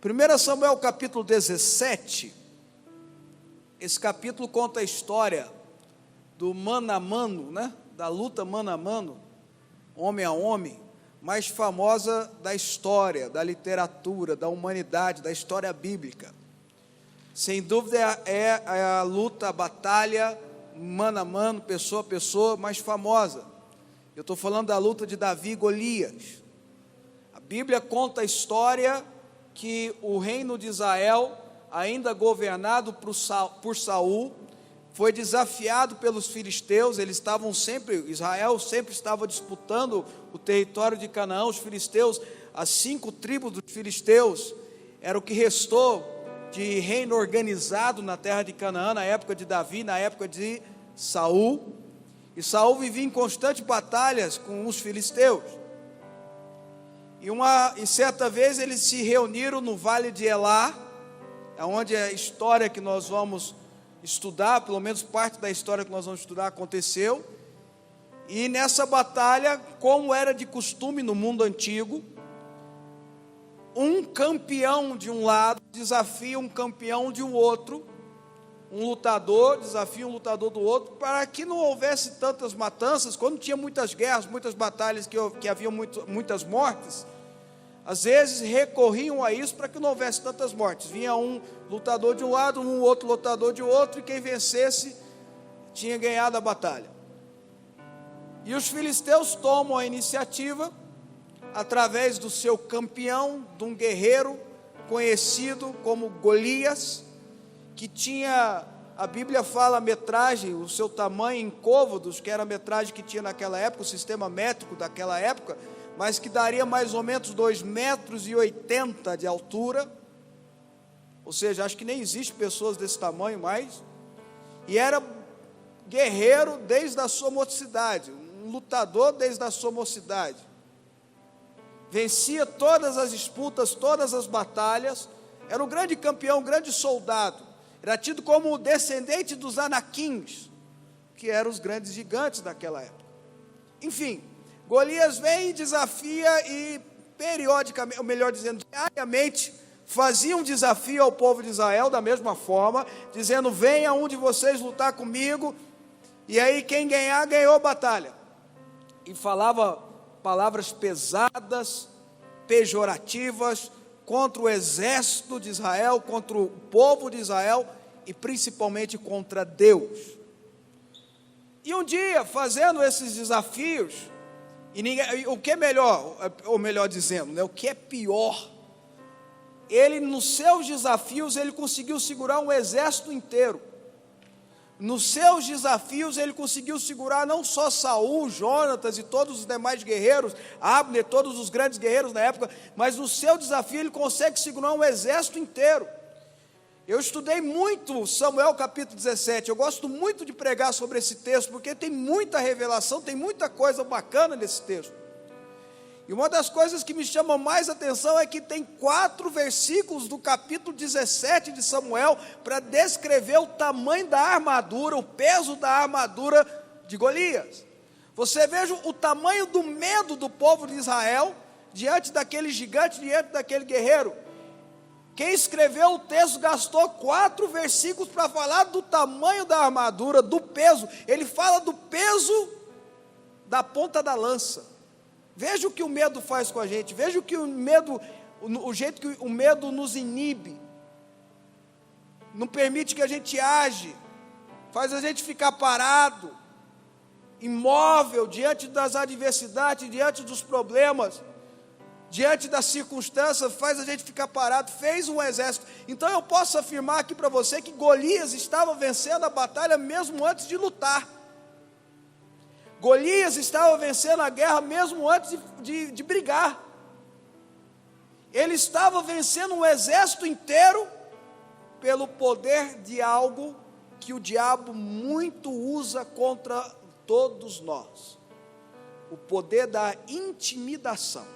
1 Samuel capítulo 17, esse capítulo conta a história do mano a mano, da luta mano a mano, homem a homem, mais famosa da história, da literatura, da humanidade, da história bíblica. Sem dúvida é a luta, a batalha, mano a mano, pessoa a pessoa, mais famosa. Eu estou falando da luta de Davi e Golias. A Bíblia conta a história que o reino de Israel, ainda governado por Saul, foi desafiado pelos filisteus. Israel sempre estava disputando o território de Canaã. Os filisteus, as 5 tribos dos filisteus, era o que restou de reino organizado na terra de Canaã, na época de Davi, na época de Saul. E Saul vivia em constantes batalhas com os filisteus. E certa vez eles se reuniram no vale de Elá, onde a história que nós vamos estudar, pelo menos parte da história que nós vamos estudar, aconteceu. E nessa batalha, como era de costume no mundo antigo, um campeão de um lado desafia um campeão de um outro, um lutador desafia um lutador do outro, para que não houvesse tantas matanças. Quando tinha muitas guerras, muitas batalhas que haviam muitas mortes, às vezes recorriam a isso para que não houvesse tantas mortes. Vinha um lutador de um lado, um outro lutador de outro, e quem vencesse tinha ganhado a batalha. E os filisteus tomam a iniciativa, através do seu campeão, de um guerreiro conhecido como Golias, que tinha, a Bíblia fala a metragem, o seu tamanho em côvados, que era a metragem que tinha naquela época, o sistema métrico daquela época, mas que daria mais ou menos 2,80 metros de altura, ou seja, acho que nem existe pessoas desse tamanho mais, e era guerreiro desde a sua mocidade, um lutador desde a sua mocidade, vencia todas as disputas, todas as batalhas, era um grande campeão, um grande soldado, era tido como o descendente dos Anaquins, que eram os grandes gigantes daquela época. Enfim, Golias vem e desafia, e periodicamente, ou melhor dizendo, diariamente, fazia um desafio ao povo de Israel da mesma forma, dizendo: venha um de vocês lutar comigo, e aí quem ganhar, ganhou a batalha. E falava palavras pesadas, pejorativas, contra o exército de Israel, contra o povo de Israel, e principalmente contra Deus. E um dia, fazendo esses desafios, o que é melhor, ou melhor dizendo, o que é pior, ele nos seus desafios, ele conseguiu segurar um exército inteiro. Nos seus desafios ele conseguiu segurar não só Saul, Jonatas e todos os demais guerreiros, Abner, todos os grandes guerreiros da época, mas no seu desafio ele consegue segurar um exército inteiro. Eu estudei muito Samuel capítulo 17, eu gosto muito de pregar sobre esse texto, porque tem muita revelação, tem muita coisa bacana nesse texto. E uma das coisas que me chama mais atenção é que tem 4 versículos do capítulo 17 de Samuel para descrever o tamanho da armadura, o peso da armadura de Golias. Você veja o tamanho do medo do povo de Israel diante daquele gigante, diante daquele guerreiro. Quem escreveu o texto gastou 4 versículos para falar do tamanho da armadura, do peso. Ele fala do peso da ponta da lança. Veja o que o medo faz com a gente, veja o jeito que o medo nos inibe, não permite que a gente age, faz a gente ficar parado, imóvel diante das adversidades, diante dos problemas, diante das circunstâncias, faz a gente ficar parado, fez um exército. Então eu posso afirmar aqui para você que Golias estava vencendo a batalha mesmo antes de lutar. Golias estava vencendo a guerra mesmo antes de brigar. Ele estava vencendo um exército inteiro pelo poder de algo que o diabo muito usa contra todos nós: o poder da intimidação.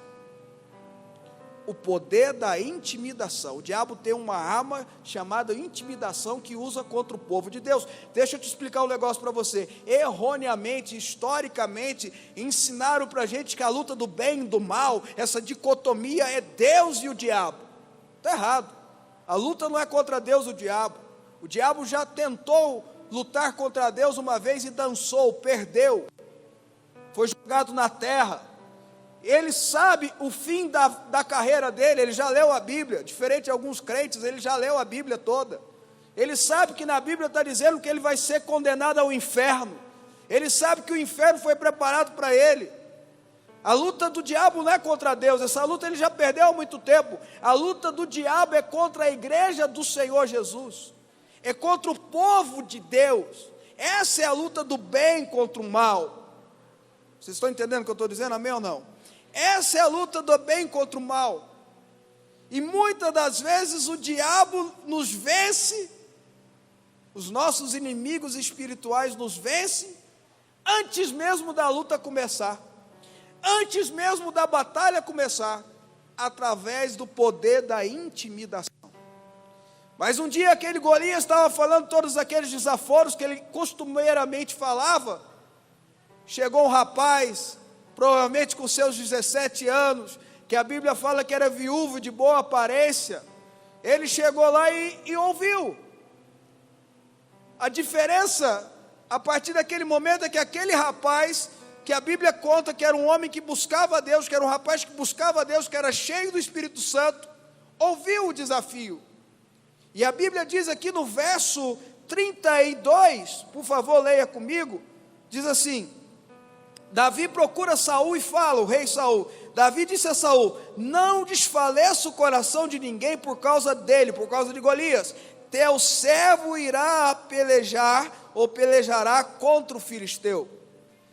O poder da intimidação. O diabo tem uma arma chamada intimidação que usa contra o povo de Deus. Deixa eu te explicar um negócio para você. Erroneamente, historicamente, ensinaram para a gente que a luta do bem e do mal, essa dicotomia é Deus e o diabo. Está errado. A luta não é contra Deus e o diabo. O diabo já tentou lutar contra Deus uma vez e dançou, perdeu. Foi jogado na terra. Ele sabe o fim da carreira dele, ele já leu a Bíblia. Diferente de alguns crentes, ele já leu a Bíblia toda. Ele sabe que na Bíblia está dizendo que ele vai ser condenado ao inferno. Ele sabe que o inferno foi preparado para ele. A luta do diabo não é contra Deus, essa luta ele já perdeu há muito tempo. A luta do diabo é contra a igreja do Senhor Jesus, é contra o povo de Deus. Essa é a luta do bem contra o mal. Vocês estão entendendo o que eu estou dizendo, amém ou não? Essa é a luta do bem contra o mal. E muitas das vezes o diabo nos vence, os nossos inimigos espirituais nos vencem, antes mesmo da luta começar. Antes mesmo da batalha começar, através do poder da intimidação. Mas um dia aquele Golias estava falando todos aqueles desaforos que ele costumeiramente falava. Chegou um rapaz, provavelmente com seus 17 anos, que a Bíblia fala que era viúvo de boa aparência. Ele chegou lá e ouviu. A diferença, a partir daquele momento, é que aquele rapaz, que a Bíblia conta que era um homem que buscava a Deus, que era um rapaz que buscava a Deus, que era cheio do Espírito Santo, ouviu o desafio. E a Bíblia diz aqui no verso 32, por favor leia comigo, diz assim: Davi procura Saul e fala, o rei Saul, Davi disse a Saul: não desfaleça o coração de ninguém por causa dele, por causa de Golias. Teu servo irá pelejar ou pelejará contra o filisteu.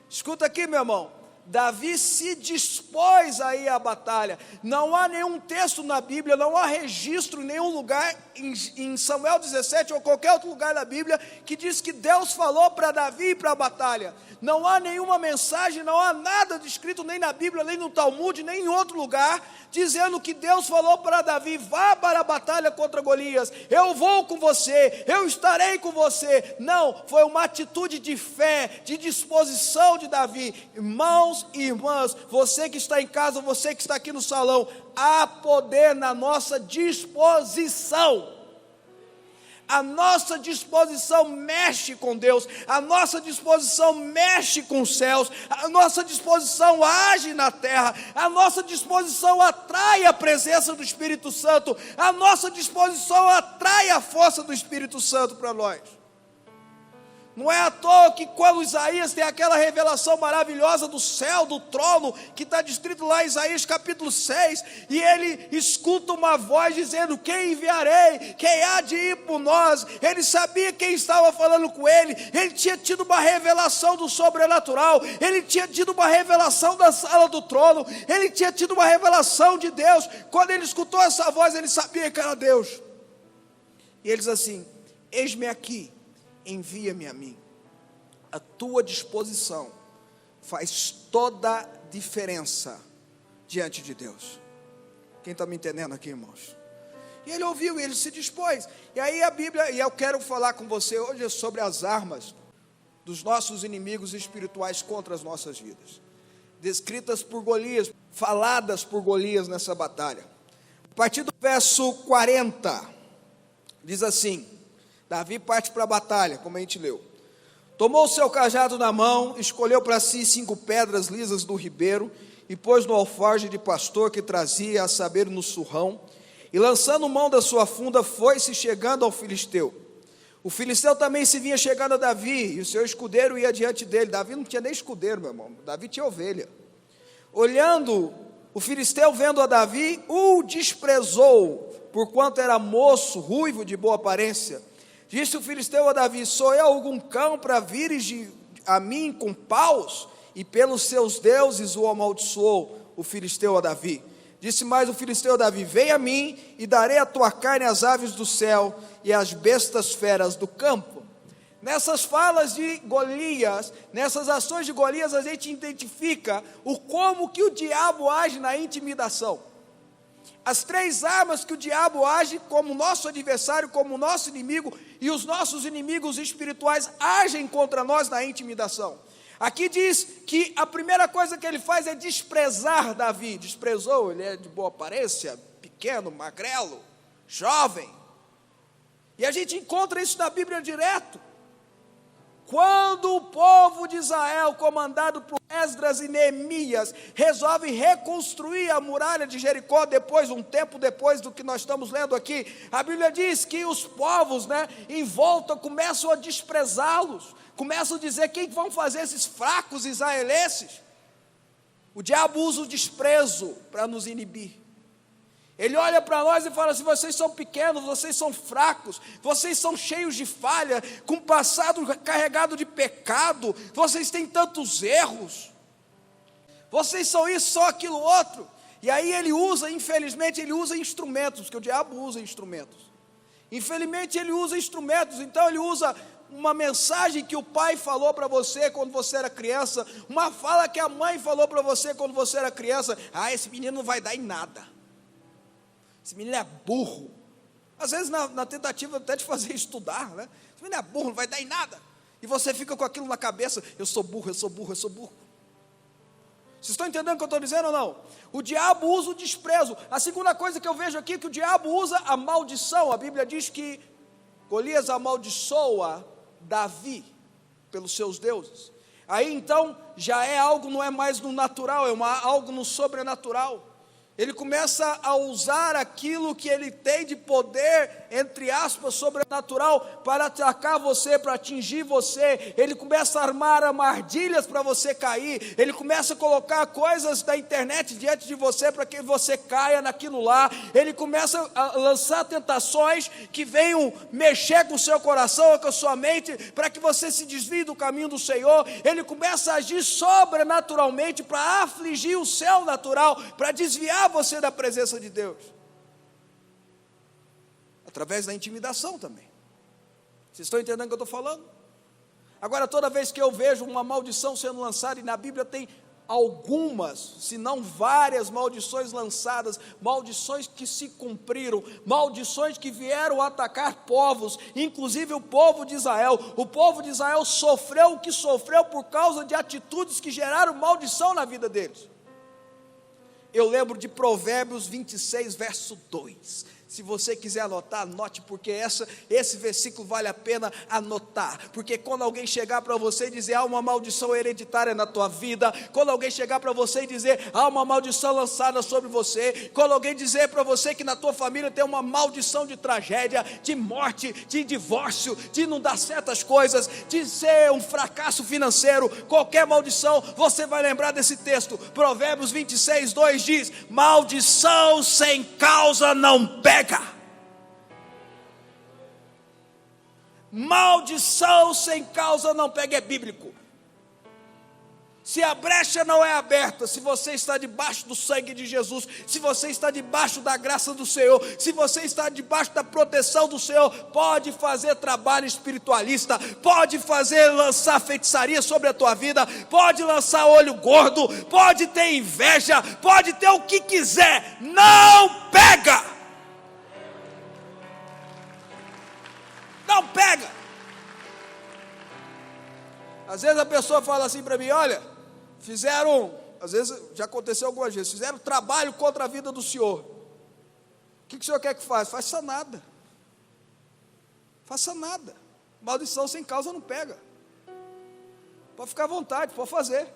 Escuta aqui, meu irmão, Davi se dispôs a ir à batalha. Não há nenhum texto na Bíblia, não há registro em nenhum lugar, em Samuel 17 ou qualquer outro lugar da Bíblia, que diz que Deus falou para Davi ir para a batalha. Não há nenhuma mensagem, não há nada descrito nem na Bíblia, nem no Talmud, nem em outro lugar, dizendo que Deus falou para Davi: vá para a batalha contra Golias, eu vou com você, eu estarei com você. Não, foi uma atitude de fé, de disposição de Davi. Irmãos e irmãs, você que está em casa, você que está aqui no salão, há poder na nossa disposição. A nossa disposição mexe com Deus, a nossa disposição mexe com os céus, a nossa disposição age na terra, a nossa disposição atrai a presença do Espírito Santo, a nossa disposição atrai a força do Espírito Santo para nós. Não é à toa que quando Isaías tem aquela revelação maravilhosa do céu, do trono, que está descrito lá em Isaías capítulo 6, e ele escuta uma voz dizendo: quem enviarei? Quem há de ir por nós? Ele sabia quem estava falando com ele tinha tido uma revelação do sobrenatural, ele tinha tido uma revelação da sala do trono, ele tinha tido uma revelação de Deus. Quando ele escutou essa voz, ele sabia que era Deus. E ele diz assim: eis-me aqui, envia-me a mim. A tua disposição faz toda a diferença diante de Deus. Quem está me entendendo aqui, irmãos? E ele ouviu, e ele se dispôs. E aí a Bíblia, e eu quero falar com você hoje sobre as armas dos nossos inimigos espirituais contra as nossas vidas, descritas por Golias, faladas por Golias nessa batalha. A partir do verso 40, diz assim: Davi parte para a batalha, como a gente leu. Tomou o seu cajado na mão, escolheu para si 5 pedras lisas do ribeiro, e pôs no alforje de pastor que trazia, a saber, no surrão, e lançando mão da sua funda, foi-se chegando ao filisteu. O filisteu também se vinha chegando a Davi, e o seu escudeiro ia diante dele. Davi não tinha nem escudeiro, meu irmão, Davi tinha ovelha. Olhando, o filisteu, vendo a Davi, o desprezou, porquanto era moço, ruivo, de boa aparência. Disse o filisteu a Davi: sou eu algum cão para vires a mim com paus? E pelos seus deuses o amaldiçoou o filisteu a Davi. Disse mais o filisteu a Davi: vem a mim e darei a tua carne às aves do céu e às bestas feras do campo. Nessas falas de Golias, nessas ações de Golias, a gente identifica como que o diabo age na intimidação. As 3 armas que o diabo age como nosso adversário, como nosso inimigo, e os nossos inimigos espirituais agem contra nós na intimidação. Aqui diz que a primeira coisa que ele faz é desprezar Davi. Desprezou, ele é de boa aparência, pequeno, magrelo. jovem. E a gente encontra isso na Bíblia direto. Quando o povo de Israel, comandado por Esdras e Neemias, resolve reconstruir a muralha de Jericó, um tempo depois do que nós estamos lendo aqui, a Bíblia diz que os povos, em volta, começam a desprezá-los, começam a dizer: quem vão fazer esses fracos israelenses? O diabo usa o desprezo para nos inibir. Ele olha para nós e fala assim: vocês são pequenos, vocês são fracos, vocês são cheios de falha, com passado carregado de pecado, vocês têm tantos erros, vocês são isso, são aquilo outro. E aí ele usa, infelizmente, ele usa instrumentos, porque o diabo usa instrumentos. Infelizmente ele usa instrumentos, então ele usa uma mensagem que o pai falou para você quando você era criança, uma fala que a mãe falou para você quando você era criança: ah, esse menino não vai dar em nada. Esse menino é burro. Às vezes na tentativa até de fazer estudar, Esse menino é burro, não vai dar em nada. E você fica com aquilo na cabeça: eu sou burro, eu sou burro, eu sou burro. Vocês estão entendendo o que eu estou dizendo ou não? O diabo usa o desprezo. A segunda coisa que eu vejo aqui é que o diabo usa a maldição. A Bíblia diz que Golias amaldiçoa Davi pelos seus deuses. Aí então já é algo, não é mais no natural, é algo no sobrenatural. Ele começa a usar aquilo que ele tem de poder, entre aspas, sobrenatural, para atacar você, para atingir você. Ele começa a armar armadilhas para você cair. Ele começa a colocar coisas da internet diante de você para que você caia naquilo lá. Ele começa a lançar tentações que venham mexer com o seu coração ou com a sua mente, para que você se desvie do caminho do Senhor. Ele começa a agir sobrenaturalmente para afligir o céu natural, para desviar você da presença de Deus, através da intimidação também. Vocês estão entendendo o que eu estou falando? Agora, toda vez que eu vejo uma maldição sendo lançada, e na Bíblia tem algumas, se não várias maldições lançadas, maldições que se cumpriram, maldições que vieram atacar povos, inclusive o povo de Israel. O povo de Israel sofreu o que sofreu por causa de atitudes que geraram maldição na vida deles. Eu lembro de Provérbios 26, verso 2. Se você quiser anotar, anote, porque esse versículo vale a pena anotar. Porque quando alguém chegar para você e dizer: há uma maldição hereditária na tua vida, quando alguém chegar para você e dizer: há uma maldição lançada sobre você, quando alguém dizer para você que na tua família tem uma maldição de tragédia, de morte, de divórcio, de não dar certas coisas, de ser um fracasso financeiro, qualquer maldição, você vai lembrar desse texto. Provérbios 26, 2 diz: maldição sem causa não pega. Maldição sem causa não pega, é bíblico. Se a brecha não é aberta, se você está debaixo do sangue de Jesus, se você está debaixo da graça do Senhor, se você está debaixo da proteção do Senhor, pode fazer trabalho espiritualista, pode lançar feitiçaria sobre a tua vida, pode lançar olho gordo, pode ter inveja, pode ter o que quiser, não pega. Não pega. Às vezes a pessoa fala assim para mim: olha, às vezes já aconteceu algumas vezes, fizeram trabalho contra a vida do senhor. O que o senhor quer que faça? Faça nada. Faça nada. Maldição sem causa não pega. Pode ficar à vontade, pode fazer.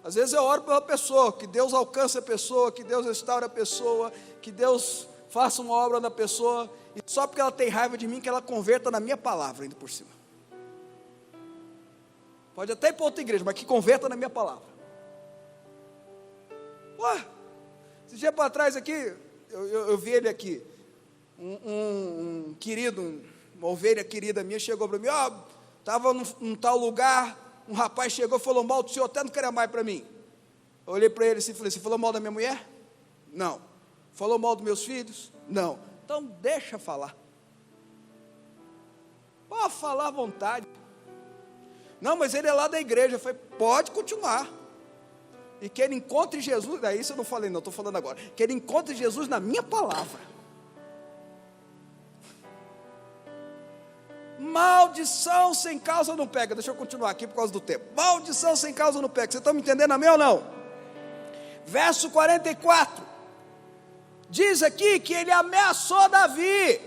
Às vezes eu oro pela pessoa, que Deus alcance a pessoa, que Deus restaure a pessoa, que Deus faça uma obra na pessoa, e só porque ela tem raiva de mim, que ela converta na minha palavra, ainda por cima. Pode até ir para outra igreja, mas que converta na minha palavra. Esse dia para trás aqui, eu vi ele aqui, um querido, uma ovelha querida minha, chegou para mim: estava num tal lugar, um rapaz chegou e falou mal do senhor, até não queria mais para mim. Eu olhei para ele assim e falei: você falou mal da minha mulher? Não. Falou mal dos meus filhos? Não. Então deixa falar. Pode falar à vontade. Não, mas ele é lá da igreja. Eu falei: pode continuar. E que ele encontre Jesus, isso eu não falei não, estou falando agora. Que ele encontre Jesus na minha palavra. Maldição sem causa não pega. Deixa eu continuar aqui por causa do tempo. Maldição sem causa não pega. Vocês estão me entendendo, amém ou não? Verso 44. Diz aqui que ele ameaçou Davi.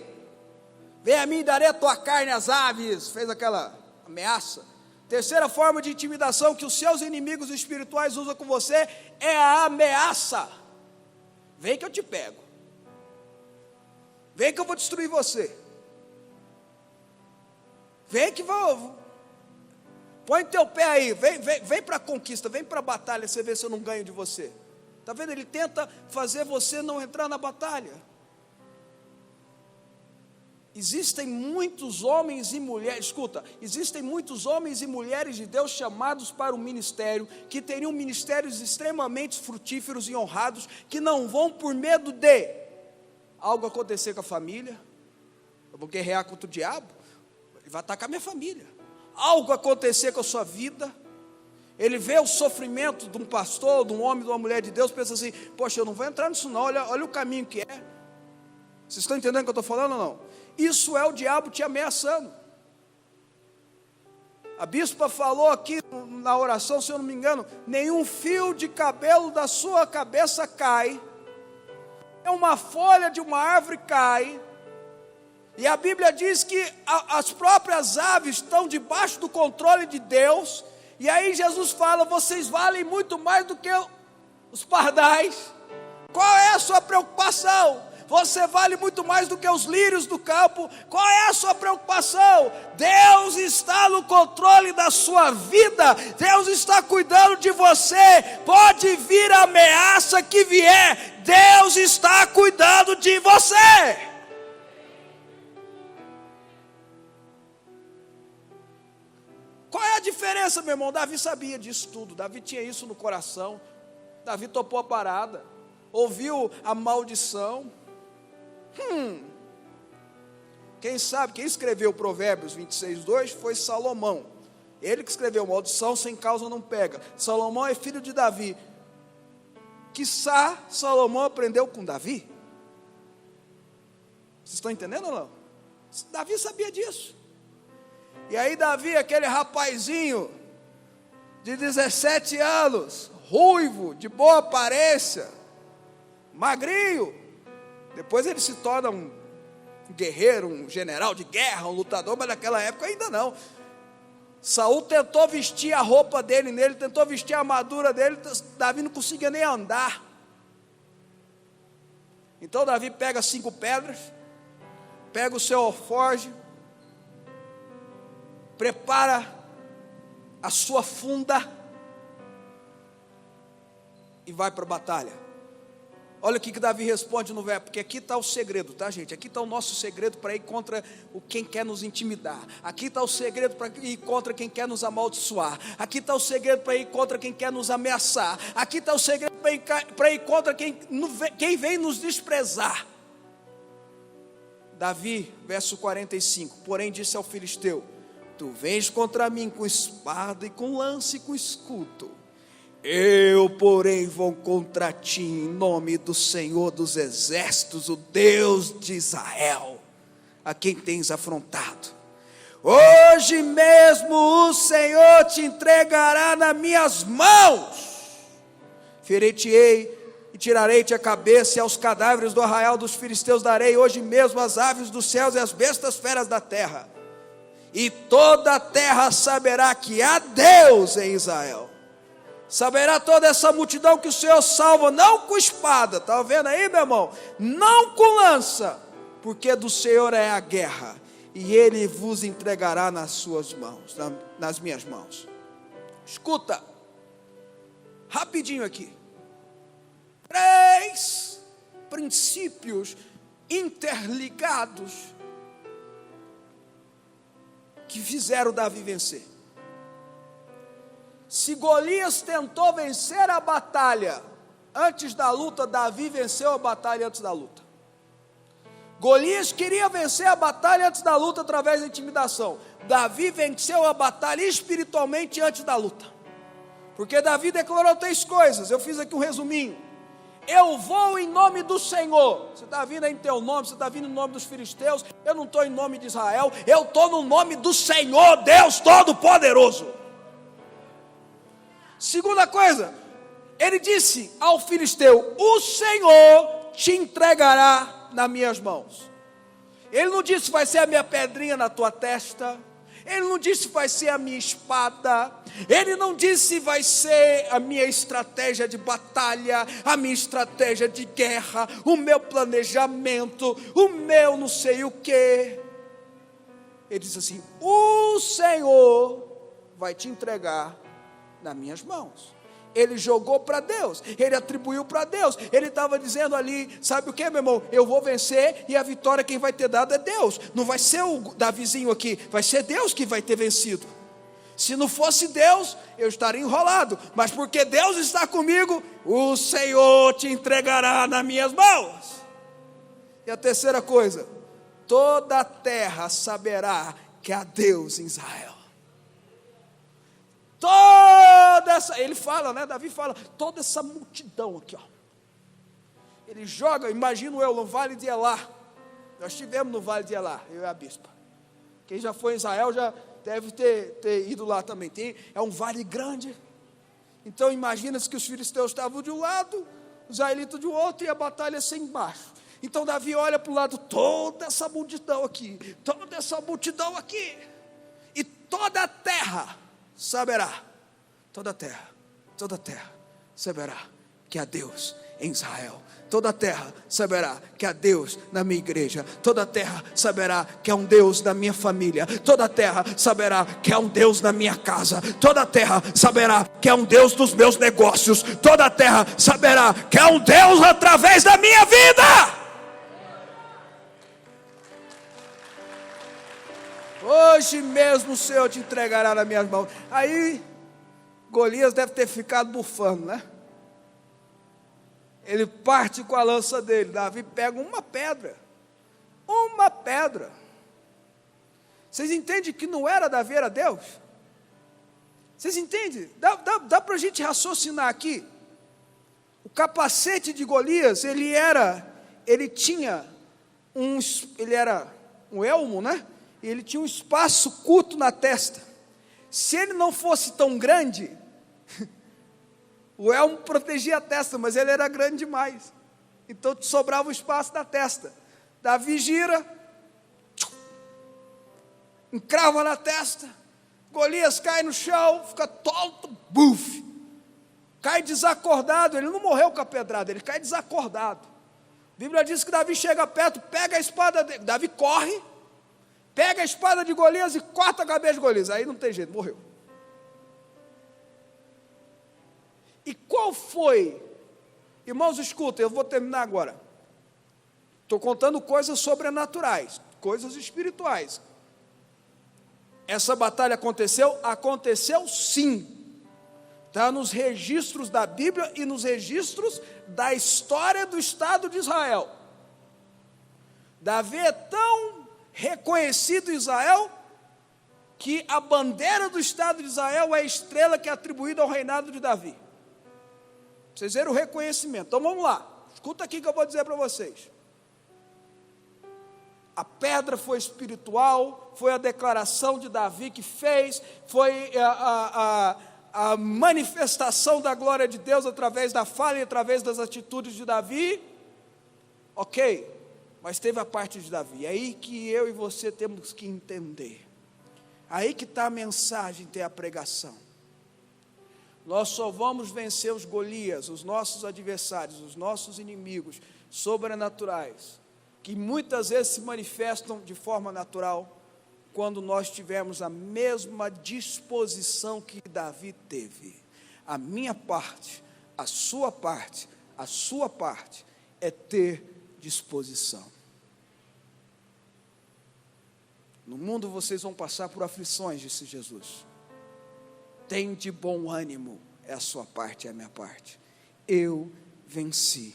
Vem a mim e darei a tua carne às aves. Fez aquela ameaça. Terceira forma de intimidação que os seus inimigos espirituais usam com você é a ameaça. Vem que eu te pego. Vem que eu vou destruir você. Vem que vou. Põe teu pé aí. Vem para a conquista. Vem para a batalha. Você vê se eu não ganho de você. Está vendo? Ele tenta fazer você não entrar na batalha. Existem muitos homens e mulheres, escuta, existem muitos homens e mulheres de Deus chamados para o ministério, que teriam ministérios extremamente frutíferos e honrados, que não vão por medo de algo acontecer com a família. Eu vou guerrear contra o diabo, ele vai atacar minha família. Algo acontecer com a sua vida. Ele vê o sofrimento de um pastor, de um homem, de uma mulher de Deus, pensa assim, poxa, eu não vou entrar nisso não, olha o caminho que é. Vocês estão entendendo o que eu estou falando ou não? Isso é o diabo te ameaçando. A bispa falou aqui na oração, se eu não me engano, nenhum fio de cabelo da sua cabeça cai, uma folha de uma árvore cai, e a Bíblia diz que as próprias aves estão debaixo do controle de Deus, e aí Jesus fala, vocês valem muito mais do que os pardais. Qual é a sua preocupação? Você vale muito mais do que os lírios do campo. Qual é a sua preocupação? Deus está no controle da sua vida. Deus está cuidando de você. Pode vir a ameaça que vier, Deus está cuidando de você. Qual é a diferença, meu irmão? Davi sabia disso tudo. Davi tinha isso no coração. Davi topou a parada. Ouviu a maldição. Quem sabe, quem escreveu Provérbios 26:2 foi Salomão. Ele que escreveu, maldição sem causa não pega. Salomão é filho de Davi. Quiçá Salomão aprendeu com Davi. Vocês estão entendendo ou não? Davi sabia disso. E aí Davi, aquele rapazinho de 17 anos, ruivo, de boa aparência, magrinho, depois ele se torna um guerreiro, um general de guerra, um lutador, mas naquela época ainda não. Saul tentou vestir a roupa dele nele, tentou vestir a armadura dele, Davi não conseguia nem andar. Então Davi pega 5 pedras, pega o seu alforje, prepara a sua funda e vai para a batalha. Olha o que Davi responde no verbo, porque aqui está o segredo, tá, gente? Aqui está o nosso segredo para ir contra quem quer nos intimidar. Aqui está o segredo para ir contra quem quer nos amaldiçoar. Aqui está o segredo para ir contra quem quer nos ameaçar. Aqui está o segredo para ir contra quem vem nos desprezar. Davi, verso 45, porém disse ao filisteu, tu vens contra mim com espada e com lança e com escudo. Eu, porém, vou contra ti em nome do Senhor dos Exércitos, o Deus de Israel, a quem tens afrontado. Hoje mesmo o Senhor te entregará nas minhas mãos. Ferir-te-ei e tirarei-te a cabeça, e aos cadáveres do arraial dos filisteus darei hoje mesmo as aves dos céus e as bestas feras da terra. E toda a terra saberá que há Deus em Israel. Saberá toda essa multidão que o Senhor salva, não com espada, está vendo aí, meu irmão? Não com lança, porque do Senhor é a guerra, e Ele vos entregará nas suas mãos, nas minhas mãos. Escuta, rapidinho aqui, 3 princípios interligados, que fizeram Davi vencer. Se Golias tentou vencer a batalha antes da luta, Davi venceu a batalha antes da luta. Golias queria vencer a batalha antes da luta através da intimidação. Davi venceu a batalha espiritualmente antes da luta. Porque Davi declarou 3 coisas, eu fiz aqui um resuminho. Eu vou em nome do Senhor. Você está vindo aí em teu nome, você está vindo em nome dos filisteus. Eu não estou em nome de Israel, eu estou no nome do Senhor, Deus Todo-Poderoso. Segunda coisa, ele disse ao filisteu, o Senhor te entregará nas minhas mãos. Ele não disse vai ser a minha pedrinha na tua testa. Ele não disse vai ser a minha espada. Ele não disse vai ser a minha estratégia de batalha, a minha estratégia de guerra, o meu planejamento, o meu não sei o que. Ele disse assim: o Senhor vai te entregar nas minhas mãos. Ele jogou para Deus, ele atribuiu para Deus. Ele estava dizendo ali, sabe o que, meu irmão? Eu vou vencer e a vitória quem vai ter dado é Deus. Não vai ser o Davizinho aqui, vai ser Deus que vai ter vencido. Se não fosse Deus, eu estaria enrolado. Mas porque Deus está comigo, o Senhor te entregará nas minhas mãos. E a terceira coisa, toda a terra saberá que há Deus em Israel. Toda essa, ele fala, né? Davi fala, toda essa multidão aqui, ó. Ele joga, imagino eu, no Vale de Elá. Nós estivemos no Vale de Elá, eu e a bispa. Quem já foi em Israel já deve ter ido lá também. É um vale grande. Então imagina-se que os filisteus estavam de um lado, os israelitas de outro, e a batalha assim embaixo. Então Davi olha para o lado, toda essa multidão aqui, toda essa multidão aqui, e toda a terra saberá, toda a terra saberá que há Deus em Israel. Toda a terra saberá que há Deus na minha igreja. Toda a terra saberá que há um Deus na minha família. Toda a terra saberá que há um Deus na minha casa. Toda a terra saberá que há um Deus nos meus negócios. Toda a terra saberá que há um Deus através da minha vida. Hoje mesmo o Senhor te entregará nas minhas mãos. Aí Golias deve ter ficado bufando, né? Ele parte com a lança dele. Davi pega uma pedra. Vocês entendem que não era Davi, era Deus? Vocês entendem? Dá para a gente raciocinar aqui. O capacete de Golias, ele era um elmo, né? E ele tinha um espaço curto na testa. Se ele não fosse tão grande, o elmo protegia a testa, mas ele era grande demais. Então sobrava o espaço da testa. Davi gira, encrava na testa. Golias cai no chão, fica tonto, buf. Cai desacordado. Ele não morreu com a pedrada, ele cai desacordado. A Bíblia diz que Davi chega perto, pega a espada dele. Davi corre, pega a espada de Golias e corta a cabeça de Golias. Aí não tem jeito, morreu. E qual foi? Irmãos, escutem, eu vou terminar agora. Estou contando coisas sobrenaturais, coisas espirituais. Essa batalha aconteceu? Aconteceu sim. Está nos registros da Bíblia e nos registros da história do Estado de Israel. Davi é tão reconhecido em Israel que a bandeira do Estado de Israel é a estrela que é atribuída ao reinado de Davi. Vocês viram o reconhecimento. Então vamos lá, escuta aqui que eu vou dizer para vocês. A pedra foi espiritual, foi a declaração de Davi que fez, foi a manifestação da glória de Deus através da fala e através das atitudes de Davi. Ok, mas teve a parte de Davi. É aí que eu e você temos que entender. Aí que está a mensagem, tem a pregação. Nós só vamos vencer os Golias, os nossos adversários, os nossos inimigos sobrenaturais, que muitas vezes se manifestam de forma natural, quando nós tivermos a mesma disposição que Davi teve. A minha parte, a sua parte é ter disposição. No mundo vocês vão passar por aflições, disse Jesus. Tem de bom ânimo, é a sua parte, é a minha parte. Eu venci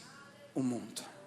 o mundo.